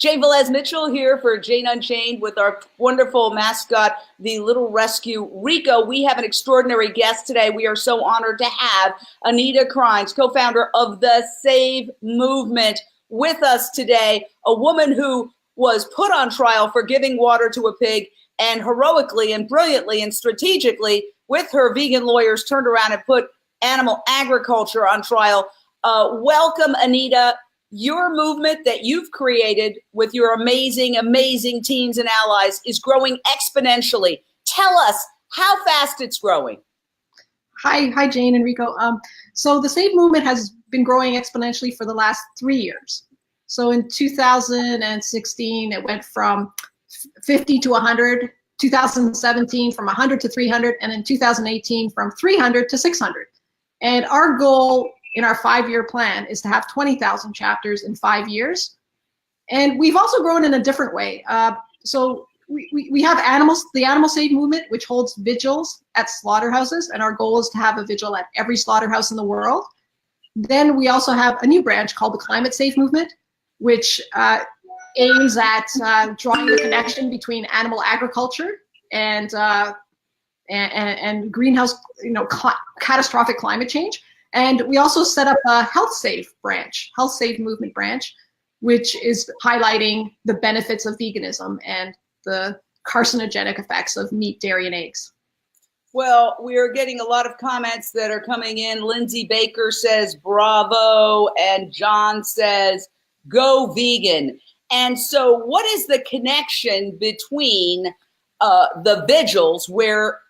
Janevelezmitchell here for Jane Unchained with our wonderful mascot, the Little Rescue Rico. We have an extraordinary guest today. We are so honored to have Anita Krajnc, co-founder of the Save Movement, with us today. A woman who was put on trial for giving water to a pig and heroically and brilliantly and strategically, with her vegan lawyers, turned around and put animal agriculture on trial. Welcome, Anita. Your movement that you've created with your amazing, amazing teams and allies is growing exponentially. Tell us how fast it's growing. Hi, Jane and Rico. So the Save Movement has been growing exponentially for the last 3 years. So in 2016, it went from 50 to 100, 2017 from 100 to 300, and in 2018 from 300 to 600. And our goal in our 5-year plan is to have 20,000 chapters in 5 years. And we've also grown in a different way. So we have the Animal Save Movement, which holds vigils at slaughterhouses, and our goal is to have a vigil at every slaughterhouse in the world. Then we also have a new branch called the Climate Save Movement, which aims at drawing the connection between animal agriculture and greenhouse, catastrophic climate change. And we also set up a Health Save Movement branch, which is highlighting the benefits of veganism and the carcinogenic effects of meat, dairy, and eggs. Well, we're getting a lot of comments that are coming in. Lindsay Baker says, bravo, and John says, go vegan. And so what is the connection between the vigils where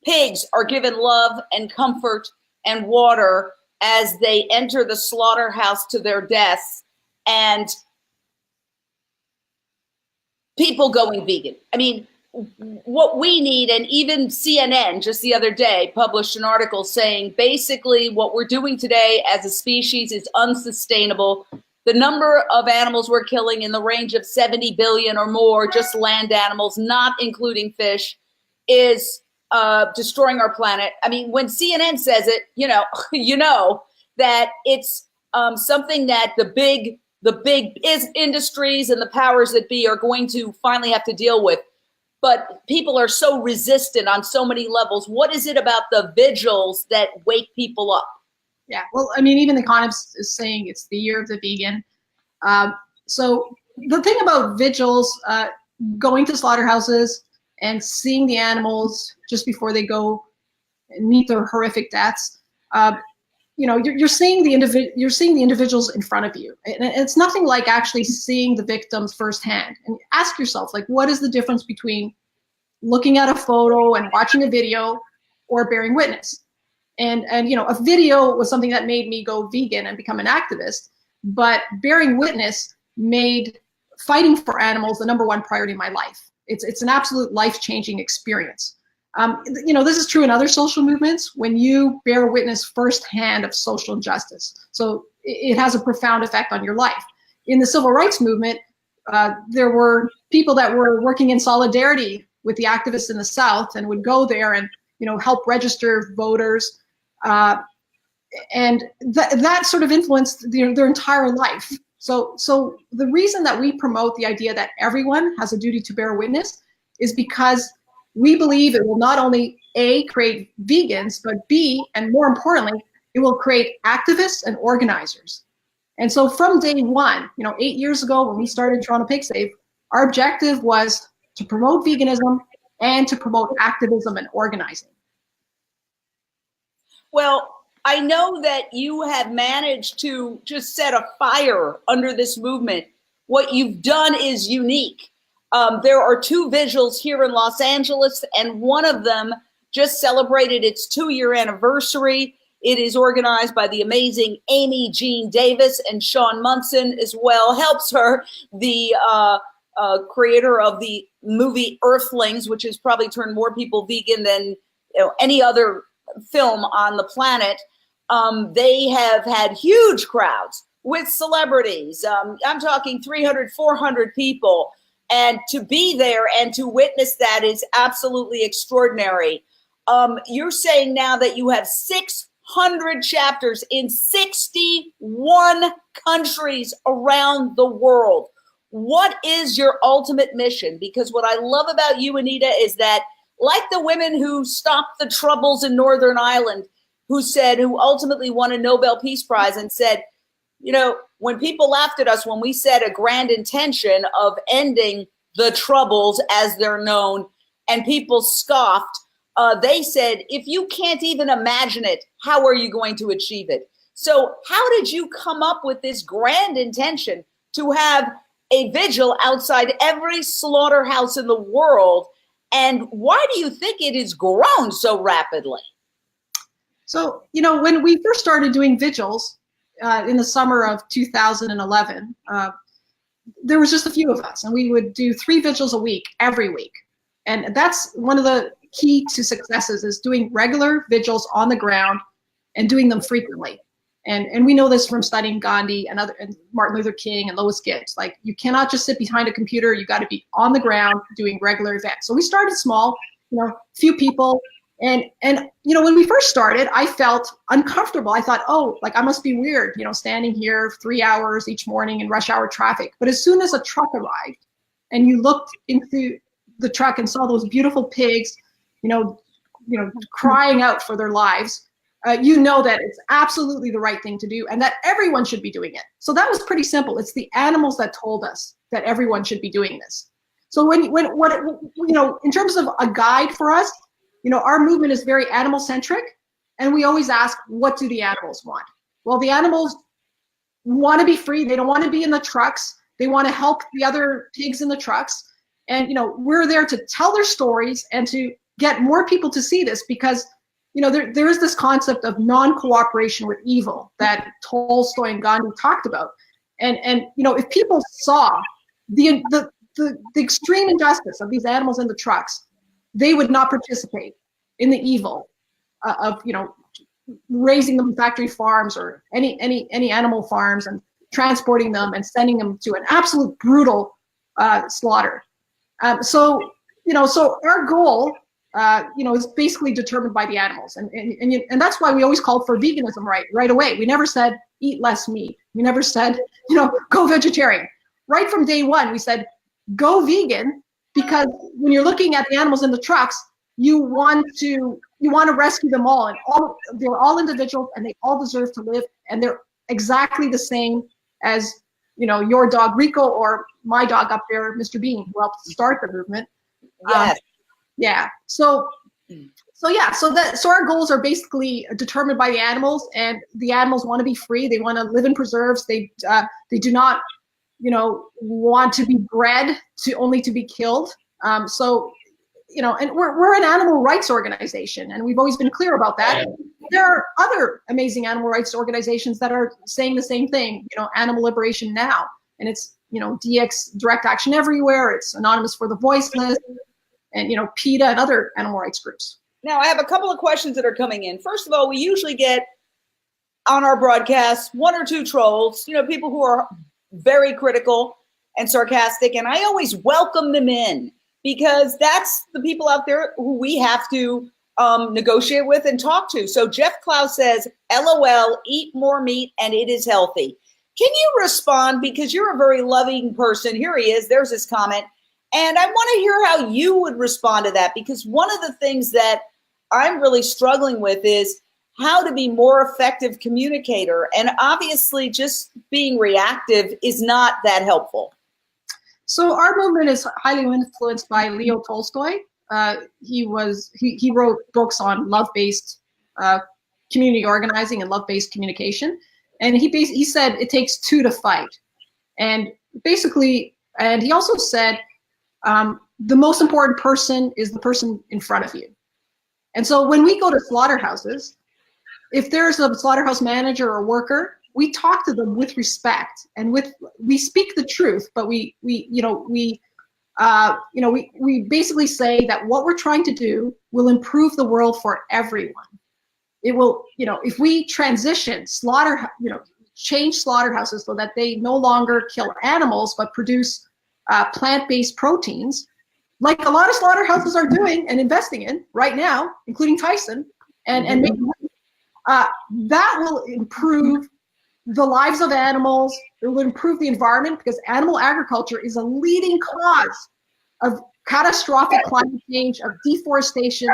pigs are given love and comfort and water as they enter the slaughterhouse to their deaths, and people going vegan? I mean, what we need, and even CNN just the other day published an article saying basically what we're doing today as a species is unsustainable. The number of animals we're killing in the range of 70 billion or more, just land animals, not including fish, is destroying our planet. I mean, when CNN says it, you know that it's something that the big industries and the powers that be are going to finally have to deal with. But people are so resistant on so many levels. What is it about the vigils that wake people up? Yeah, well, I mean, even The Economist is saying it's the year of the vegan. So the thing about vigils, going to slaughterhouses and seeing the animals just before they go and meet their horrific deaths, you're seeing the individuals in front of you, and it's nothing like actually seeing the victims firsthand. And ask yourself, like, what is the difference between looking at a photo and watching a video or bearing witness? And a video was something that made me go vegan and become an activist, but bearing witness made fighting for animals the #1 priority in my life. It's an absolute life-changing experience. This is true in other social movements when you bear witness firsthand of social injustice. So it has a profound effect on your life. In the civil rights movement, there were people that were working in solidarity with the activists in the South and would go there and help register voters. And that sort of influenced their entire life. So the reason that we promote the idea that everyone has a duty to bear witness is because we believe it will not only A, create vegans, but B, and more importantly, it will create activists and organizers. And so from day one, 8 years ago when we started Toronto Pig Save, our objective was to promote veganism and to promote activism and organizing. Well, I know that you have managed to just set a fire under this movement. What you've done is unique. There are 2 vigils here in Los Angeles, and one of them just celebrated its 2-year anniversary. It is organized by the amazing Amy Jean Davis, and Sean Munson as well helps her, the creator of the movie Earthlings, which has probably turned more people vegan than any other film on the planet. They have had huge crowds with celebrities. I'm talking 300, 400 people. And to be there and to witness that is absolutely extraordinary. You're saying now that you have 600 100 chapters in 61 countries around the world. What is your ultimate mission? Because what I love about you, Anita, is that like the women who stopped the troubles in Northern Ireland, who ultimately won a Nobel Peace Prize and said, you know, when people laughed at us when we said a grand intention of ending the troubles as they're known, and people scoffed, they said, if you can't even imagine it, how are you going to achieve it? So how did you come up with this grand intention to have a vigil outside every slaughterhouse in the world? And why do you think it has grown so rapidly? So, you know, when we first started doing vigils in the summer of 2011, there was just a few of us, and we would do 3 vigils a week, every week. And that's one of the key to successes, is doing regular vigils on the ground and doing them frequently. And we know this from studying Gandhi and Martin Luther King and Lois Gibbs. Like, you cannot just sit behind a computer. You got to be on the ground doing regular events. So we started small, you know, few people. And you know, when we first started, I felt uncomfortable. I thought, oh, like I must be weird, you know, standing here 3 hours each morning in rush hour traffic. But as soon as a truck arrived and you looked into the truck and saw those beautiful pigs, you know, crying out for their lives, you know that it's absolutely the right thing to do and that everyone should be doing it. So that was pretty simple. It's the animals that told us that everyone should be doing this. So what you know, in terms of a guide for us, you know, our movement is very animal centric, and we always ask, what do the animals want? Well, the animals want to be free. They don't want to be in the trucks. They want to help the other pigs in the trucks. And, you know, we're there to tell their stories and to get more people to see this, because, you know, there is this concept of non-cooperation with evil that Tolstoy and Gandhi talked about. And you know, if people saw the extreme injustice of these animals in the trucks, they would not participate in the evil of, you know, raising them in factory farms or any animal farms and transporting them and sending them to an absolute brutal slaughter. So, you know, so our goal, you know, is basically determined by the animals, and that's why we always called for veganism right away. We never said eat less meat. We never said, you know, go vegetarian. Right from day one, we said go vegan, because when you're looking at the animals in the trucks, you want to rescue them all, and they're all individuals, and they all deserve to live, and they're exactly the same as, you know, your dog Rico or my dog up there, Mr. Bean, who helped start the movement. Yes. Yeah. So our goals are basically determined by the animals, and the animals want to be free. They want to live in preserves. They do not, you know, want to be bred only to be killed. So, you know, and we're an animal rights organization, and we've always been clear about that. There are other amazing animal rights organizations that are saying the same thing. You know, Animal Liberation Now, and it's, you know, DX Direct Action Everywhere. It's Anonymous for the Voiceless, and, you know, PETA and other animal rights groups. Now, I have a couple of questions that are coming in. First of all, we usually get on our broadcasts 1 or 2 trolls, you know, people who are very critical and sarcastic, and I always welcome them in, because that's the people out there who we have to negotiate with and talk to. So Jeff Klaus says, LOL, eat more meat and it is healthy. Can you respond? Because you're a very loving person. Here he is. There's his comment. And I want to hear how you would respond to that, because one of the things that I'm really struggling with is how to be more effective communicator. And obviously just being reactive is not that helpful. So our movement is highly influenced by Leo Tolstoy. He wrote books on love-based community organizing and love-based communication. And he said it takes 2 to fight. And basically, and he also said, the most important person is the person in front of you. And so when we go to slaughterhouses, if there's a slaughterhouse manager or worker, we talk to them with respect, and we speak the truth, but we basically say that what we're trying to do will improve the world for everyone. It will, you know, if we transition change slaughterhouses so that they no longer kill animals but produce plant-based proteins, like a lot of slaughterhouses are doing and investing in right now, including Tyson, and making money. that will improve the lives of animals. It will improve the environment, because animal agriculture is a leading cause of catastrophic climate change, of deforestation,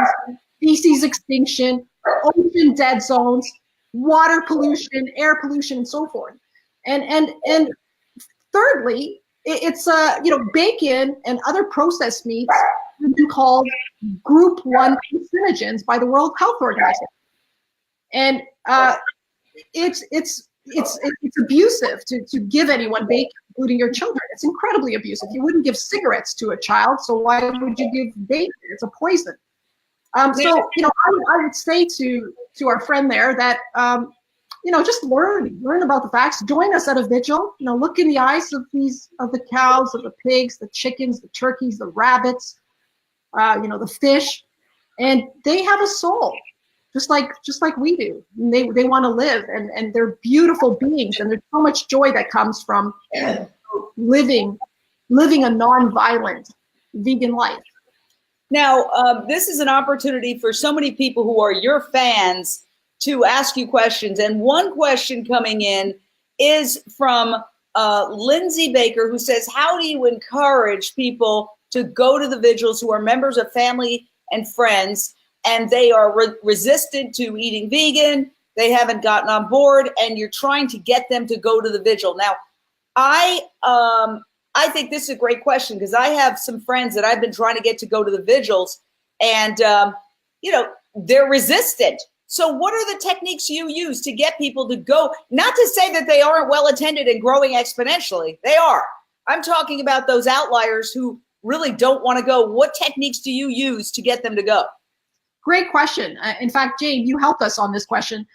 species extinction, ocean dead zones, water pollution, air pollution, and so forth. And thirdly, it's bacon and other processed meats have been called Group 1 carcinogens by the World Health Organization, and it's abusive to give anyone bacon, including your children. It's incredibly abusive. You wouldn't give cigarettes to a child, so why would you give bacon? It's a poison. I would say to our friend there that just learn about the facts. Join us at a vigil. Look in the eyes of the cows, of the pigs, the chickens, the turkeys, the rabbits, the fish, and they have a soul, just like we do. And they want to live, and they're beautiful beings, and there's so much joy that comes from living a non-violent vegan life. Now, this is an opportunity for so many people who are your fans to ask you questions. And one question coming in is from Lindsay Baker, who says, how do you encourage people to go to the vigils who are members of family and friends, and they are resistant to eating vegan, they haven't gotten on board, and you're trying to get them to go to the vigil? Now, I think this is a great question, because I have some friends that I've been trying to get to go to the vigils, and they're resistant. So what are the techniques you use to get people to go? Not to say that they aren't well attended and growing exponentially. They are. I'm talking about those outliers who really don't want to go. What techniques do you use to get them to go? Great question. In fact, Jane, you helped us on this question.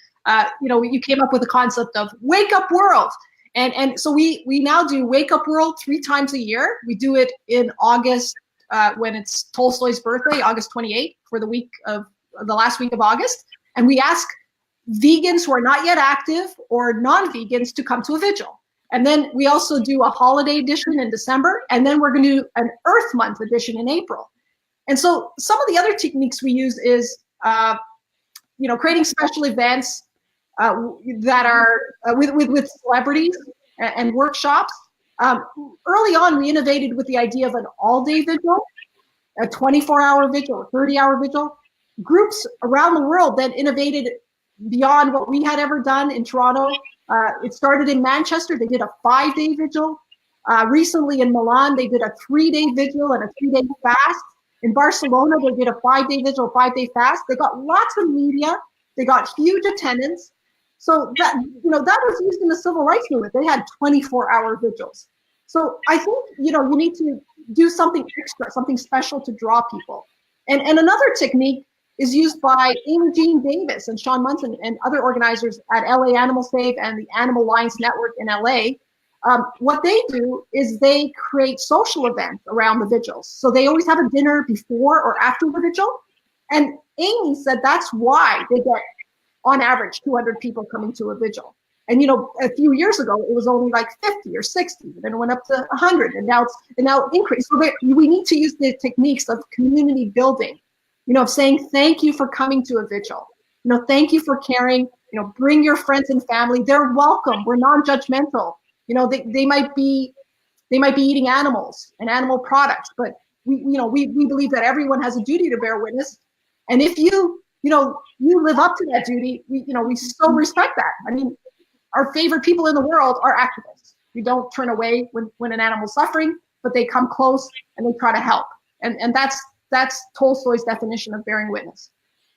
You came up with the concept of Wake Up World. And so we now do Wake Up World 3 times a year. We do it in August when it's Tolstoy's birthday, August 28th, for the last week of August. And we ask vegans who are not yet active or non-vegans to come to a vigil. And then we also do a holiday edition in December, and then we're going to do an Earth Month edition in April. And so some of the other techniques we use is, creating special events that are with celebrities and workshops. Early on, we innovated with the idea of an all-day vigil, a 24-hour vigil, a 30-hour vigil. Groups around the world then innovated beyond what we had ever done in Toronto. It started in Manchester. They did a 5-day vigil. Recently in Milan, they did a 3-day vigil and a 3-day fast. In Barcelona, they did a 5-day vigil, a 5-day fast. They got lots of media. They got huge attendance. So that was used in the civil rights movement. They had 24-hour vigils. So I think, you need to do something extra, something special to draw people. And another technique is used by Amy Jean Davis and Sean Munson and other organizers at LA Animal Save and the Animal Alliance Network in LA. What they do is they create social events around the vigils. So they always have a dinner before or after the vigil. And Amy said that's why they get, on average, 200 people coming to a vigil. And a few years ago, it was only like 50 or 60, and then it went up to 100, and now it increased. So we need to use the techniques of community building, of saying thank you for coming to a vigil. Thank you for caring. Bring your friends and family. They're welcome. We're non-judgmental. They might be eating animals and animal products, but we believe that everyone has a duty to bear witness. And if you live up to that duty, we so respect that. I mean, our favorite people in the world are activists. We don't turn away when an animal's suffering, but they come close and they try to help. And that's Tolstoy's definition of bearing witness.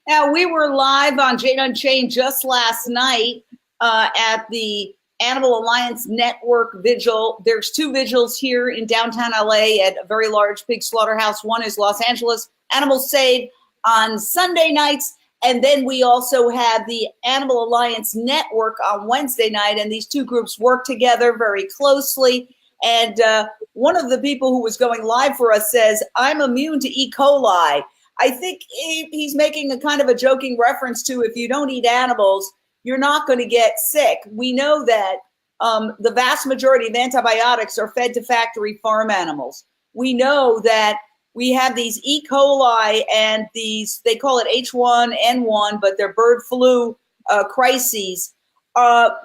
Now, we were live on Jane Unchained just last night at the Animal Alliance Network vigil. There's 2 vigils here in downtown LA at a very large pig slaughterhouse. One is Los Angeles Animal Save on Sunday nights. And then we also have the Animal Alliance Network on Wednesday night. And these 2 groups work together very closely. And one of the people who was going live for us says, I'm immune to E. coli. I think he's making a kind of a joking reference to, if you don't eat animals, you're not going to get sick. We know that the vast majority of antibiotics are fed to factory farm animals. We know that we have these E. coli and these, they call it H1N1, but they're bird flu crises,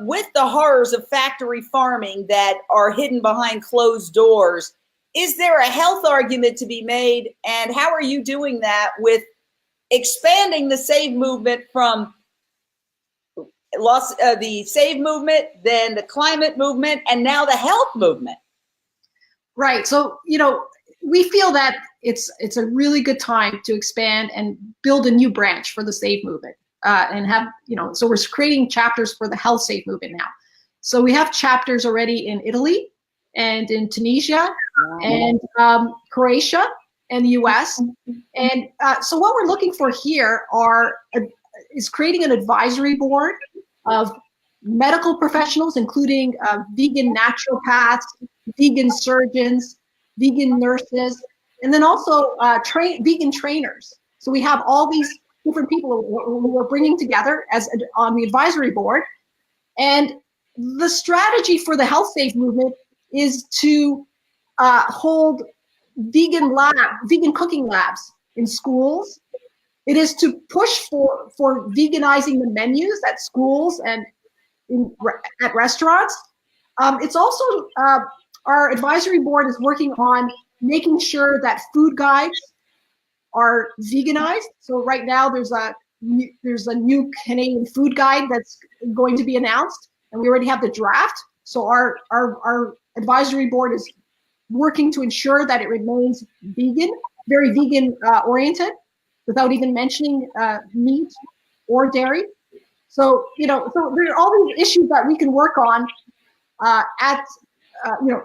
with the horrors of factory farming that are hidden behind closed doors, is there a health argument to be made? And how are you doing that with expanding the SAVE movement from the SAVE movement, then the climate movement, and now the health movement? Right. So, we feel that it's a really good time to expand and build a new branch for the SAVE movement, and have, so we're creating chapters for the health SAVE movement now. So we have chapters already in Italy and in Tunisia and Croatia and the US. And so what we're looking for here is creating an advisory board of medical professionals, including vegan naturopaths, vegan surgeons, vegan nurses, and then also vegan trainers. So we have all these different people who we're bringing together on the advisory board. And the strategy for the health SAVE movement is to hold vegan cooking labs in schools. It is to push for veganizing the menus at schools and at restaurants. It's also, our advisory board is working on making sure that food guides are veganized. So right now there's a new Canadian food guide that's going to be announced, and we already have the draft. So our advisory board is working to ensure that it remains vegan, very vegan oriented, without even mentioning meat or dairy. So so there are all these issues that we can work on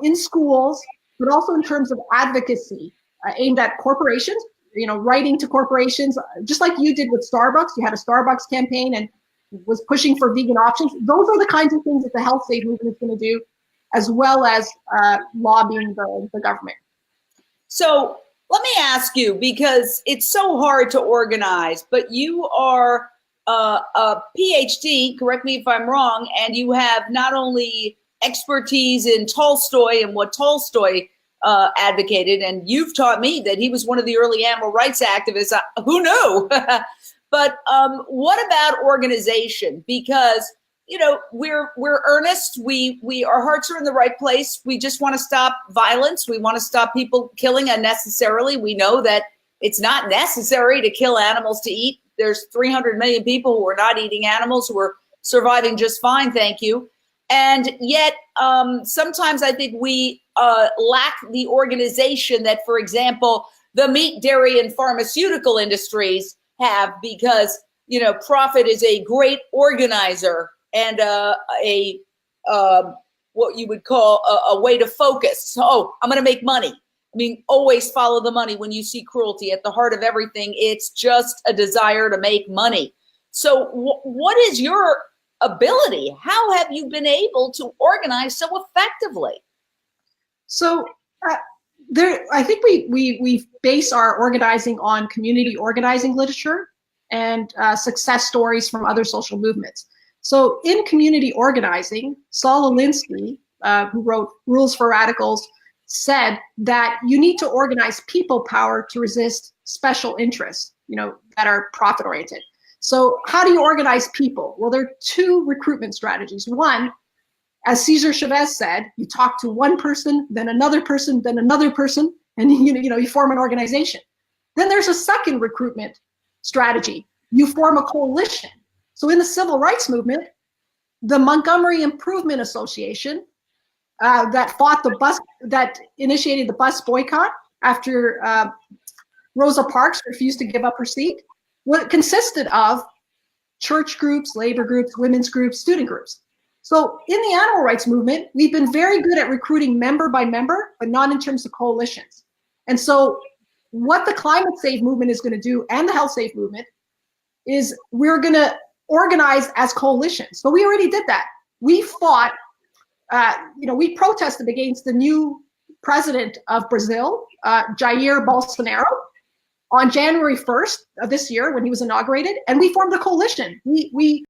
in schools, but also in terms of advocacy aimed at corporations. Writing to corporations, just like you did with Starbucks. You had a Starbucks campaign and was pushing for vegan options. Those are the kinds of things that the health SAVE movement is going to do, as well as lobbying the government. So let me ask you, because it's so hard to organize, but you are a PhD, correct me if I'm wrong, and you have not only expertise in Tolstoy and what Tolstoy advocated, and you've taught me that he was one of the early animal rights activists. Who knew? But what about organization? Because we're earnest. Our hearts are in the right place. We just want to stop violence. We want to stop people killing unnecessarily. We know that it's not necessary to kill animals to eat. There's 300 million people who are not eating animals, who are surviving just fine, thank you. And yet, sometimes I think we lack the organization that, for example, the meat, dairy, and pharmaceutical industries have, because, profit is a great organizer and what you would call a way to focus. So, I'm going to make money. I mean, always follow the money when you see cruelty. At the heart of everything, it's just a desire to make money. So what is your ability? How have you been able to organize so effectively? So I think we base our organizing on community organizing literature and success stories from other social movements. So in community organizing, Saul Alinsky, who wrote Rules for Radicals, said that you need to organize people power to resist special interests, that are profit oriented. So how do you organize people? Well, there are two recruitment strategies. One, as Cesar Chavez said, you talk to one person, then another person, then another person, and you form an organization. Then there's a second recruitment strategy. You form a coalition. So in the civil rights movement, the Montgomery Improvement Association that initiated the bus boycott after Rosa Parks refused to give up her seat, consisted of church groups, labor groups, women's groups, student groups. So in the animal rights movement, we've been very good at recruiting member by member, but not in terms of coalitions. And so what the climate SAVE movement is going to do, and the health SAVE movement, is we're going to organize as coalitions. So we already did that. We fought, we protested against the new president of Brazil, Jair Bolsonaro, on January 1st of this year when he was inaugurated, and we formed a coalition. We